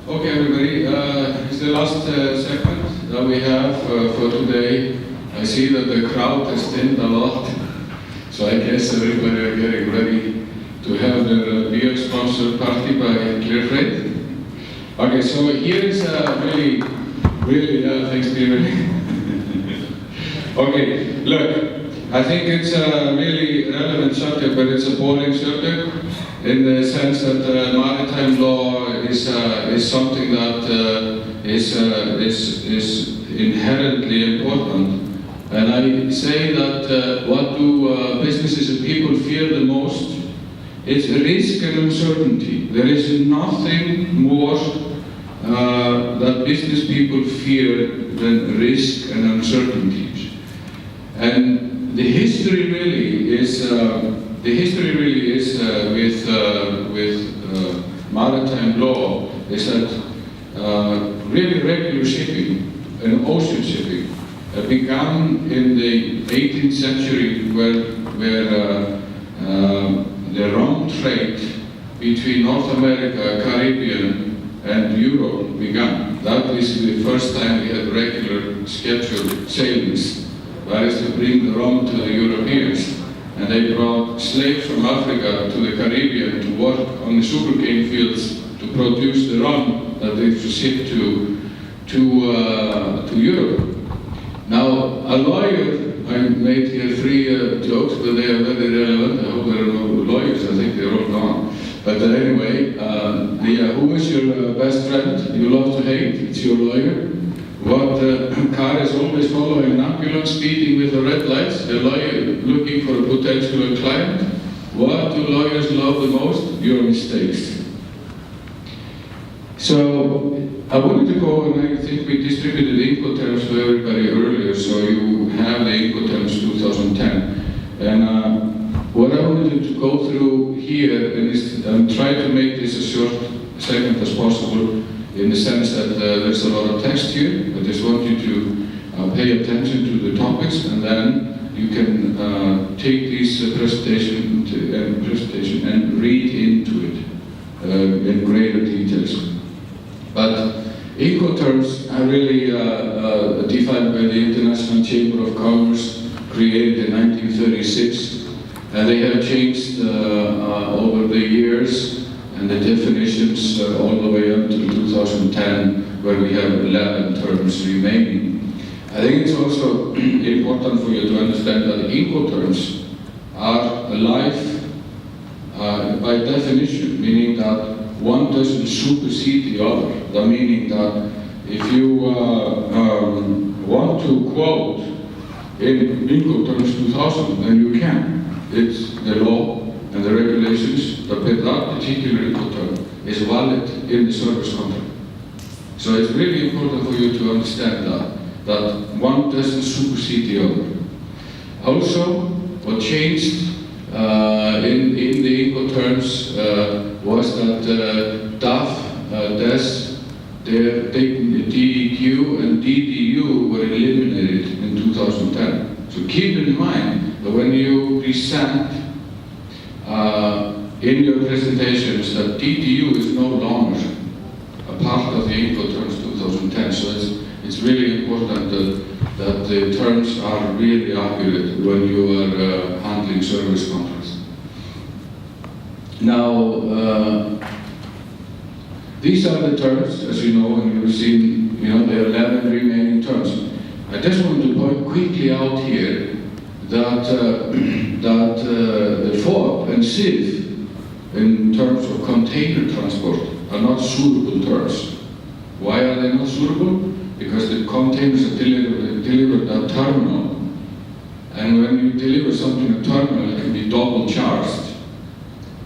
Okay, everybody, it's the last segment that we have for today. I see that the crowd has thinned a lot, so I guess everybody are getting ready to have their beer-sponsored party by Clearfreight. Okay, so here is really, thanks, Peter. Okay, look, I think it's a really relevant subject, but it's a boring subject in the sense that maritime law is something that is inherently important. And I say that what do businesses and people fear the most? It's risk and uncertainty. There is nothing more that business people fear than risk and uncertainties. And the history really is with maritime law is that really regular shipping and ocean shipping began in the 18th century where the rum trade between North America, Caribbean, and Europe began. That is the first time we had regular scheduled sailings, that is to bring the rum to the Europeans. And they brought slaves from Africa to the Caribbean to work on the sugarcane fields to produce the rum that they ship to Europe. Now, a lawyer, I made here 3 jokes, but they are very relevant. I hope there are no lawyers, I think they're all gone. But anyway, who is your best friend you love to hate? It's your lawyer. What car is always following an ambulance speeding with the red lights? The lawyer looking for a potential client. What do lawyers love the most? Your mistakes. So I wanted to go, and I think we distributed Incoterms to everybody earlier, so you have the Incoterms 2010. And what I wanted to go through here and try to make this as short segment as possible, in the sense that there's a lot of text here. I just want you to pay attention to the topics, and then you can take this presentation and read into it in greater details. But Incoterms are really defined by the International Chamber of Commerce, created in 1936, and they have changed over the years, and the definitions all the way up to 2010, where we have 11 terms remaining. I think it's also important for you to understand that Incoterms are alive by definition, meaning that one doesn't supersede the other. That meaning that if you want to quote in Incoterms 2000, then you can. It's the law and the regulations that particular Incoterm is valid in the service contract. So it's really important for you to understand that one doesn't supersede the other. Also, what changed in the Incoterms was that DAF, their DEQ and DDU were eliminated in 2010. So keep in mind that when you present in your presentations that DDU is no longer a part of the Incoterms 2010. So it's really important that the terms are really accurate when you are handling service contracts. Now, these are the terms, as you know, and you've seen, there are 11 remaining terms. I just want to point quickly out here that the FOB and CIF, in terms of container transport, are not suitable terms. Why are they not suitable? Because the containers are delivered at terminal. And when you deliver something at terminal, it can be double charged.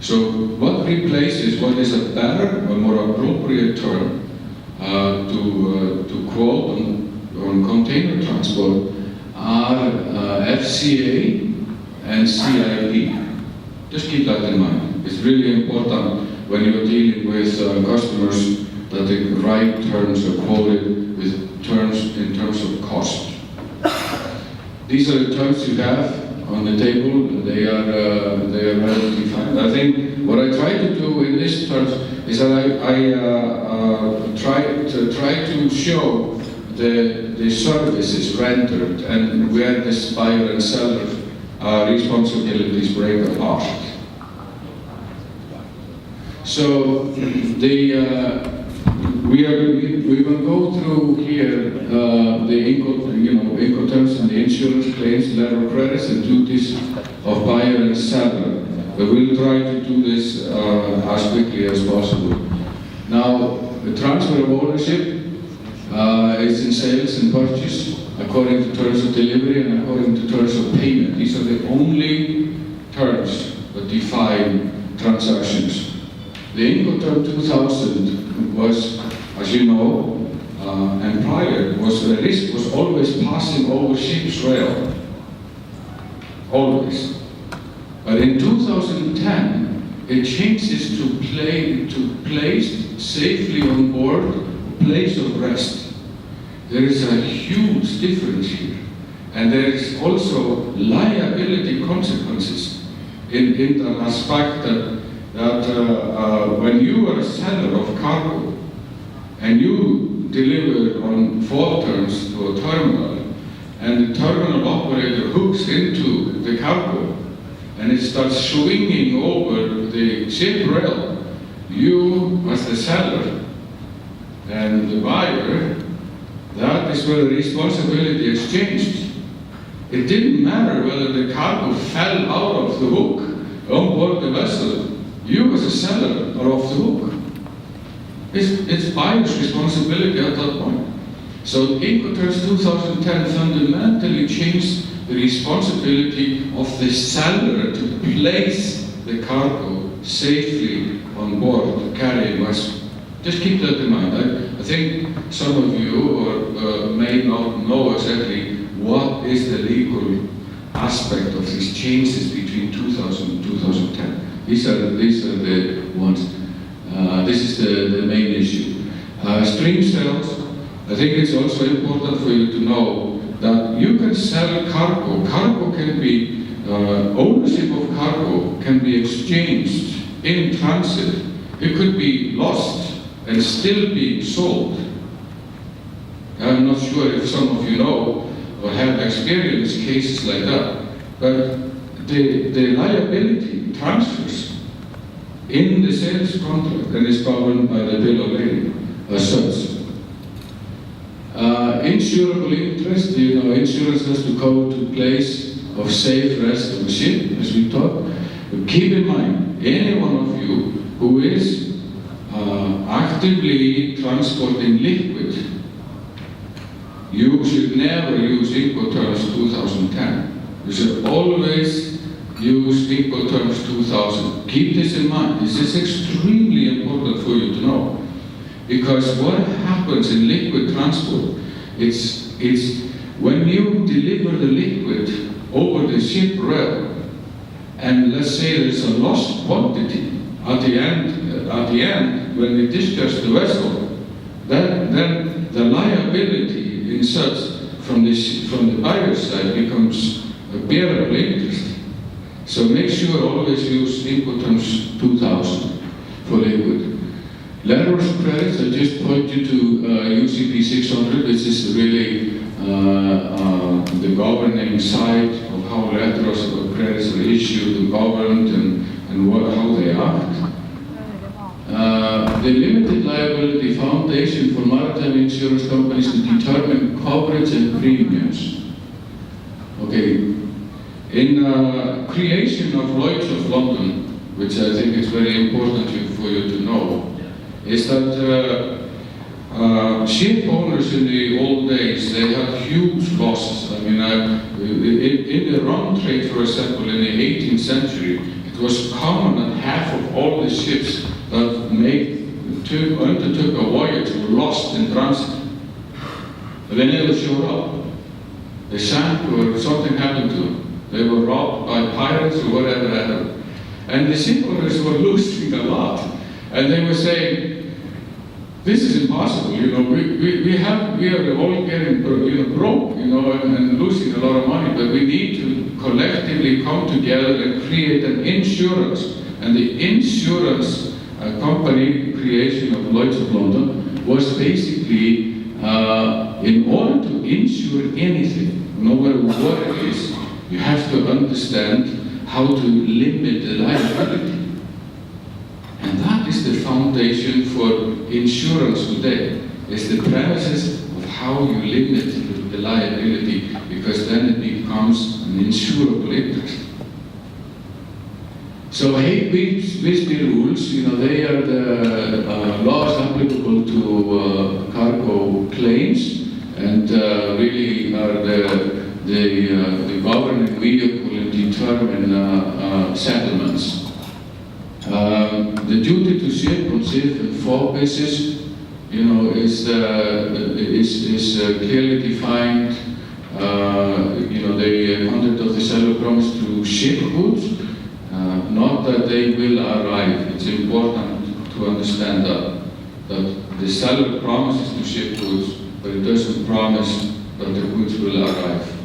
So what replaces what is a better or more appropriate term to quote on container transport are FCA and CIP. Just keep that in mind. It's really important when you're dealing with customers that the right terms are quoted with terms in terms of cost. These are the terms you have on the table. They are well defined. I think what I try to do in these terms is that I show the services rendered and where the buyer and seller responsibilities break apart. So we will go through here the Incoterms and the insurance claims, letter of credits, and duties of buyer and seller. But we'll try to do this as quickly as possible. Now, the transfer of ownership is in sales and purchase according to terms of delivery and according to terms of payment. These are the only terms that define transactions. The Incoterm 2000 was, as you know, and prior, the risk was always passing over ship's rail. Always. But in 2010, it changes to placed safely on board, place of rest. There is a huge difference here. And there is also liability consequences in the aspect that when you are a seller of cargo and you deliver on fault terms to a terminal and the terminal operator hooks into the cargo and it starts swinging over the ship rail, you as the seller and the buyer, that is where the responsibility is changed. It didn't matter whether the cargo fell out of the hook on board the vessel. You as a seller are off the hook. It's buyer's responsibility at that point. So Incoterms 2010 fundamentally changed the responsibility of the seller to place the cargo safely on board the carrying vessel. Just keep that in mind. I think some of you may not know exactly what is the legal aspect of these changes between 2000 and 2010. These are the ones. This is the main issue. Stream sales, I think it's also important for you to know that you can sell cargo. Cargo can be, ownership of cargo can be exchanged in transit. It could be lost and still be sold. I'm not sure if some of you know or have experienced cases like that, but the liability transfers in the sales contract and is governed by the bill of lading as such. Insurable interest, insurance has to go to place of safe rest of the ship, as we talked. But keep in mind, any one of you who is actively transporting liquid, you should never use Incoterms 2010. You should always use Incoterms 2000. Keep this in mind. This is extremely important for you to know. Because what happens in liquid transport, it's when you deliver the liquid over the ship rail, and let's say there's a lost quantity at the end when they discharge the vessel, then the liability in such from the buyer's side becomes a bearable interest. So make sure always use Incoterms 2000 for liquid. Letters of credits, I just point you to UCP 600, which is really the governing side of how letters of credits are issued and governed and how they act. The limited liability foundation for maritime insurance companies to determine coverage and premiums. Okay, in creation of Lloyd's of London, which I think is very important for you to know, is that ship owners in the old days, they had huge losses. I mean, in the rum trade, for example, in the 18th century, it was common that half of all the ships that undertook a voyage were lost in transit. They never showed up. They sank or something happened to them. They were robbed by pirates or whatever happened. And the ship owners were losing a lot. And they were saying, this is impossible, we are all getting broke, and losing a lot of money, but we need to collectively come together and create an insurance. And the insurance company creation of Lloyd's of London was basically in order to insure anything, no matter what it is, you have to understand how to limit the liability. And that is the foundation for insurance today. It's the premises of how you limit the liability, because then it becomes an insurable interest. So hate Visby rules, they are the laws applicable to cargo claims, and really are the governing vehicle in determining settlements. The duty to ship on safe and fall basis, is clearly defined. The conduct of the seller promise to ship goods, not that they will arrive. It's important to understand that the seller promises to ship goods, but it doesn't promise that the goods will arrive.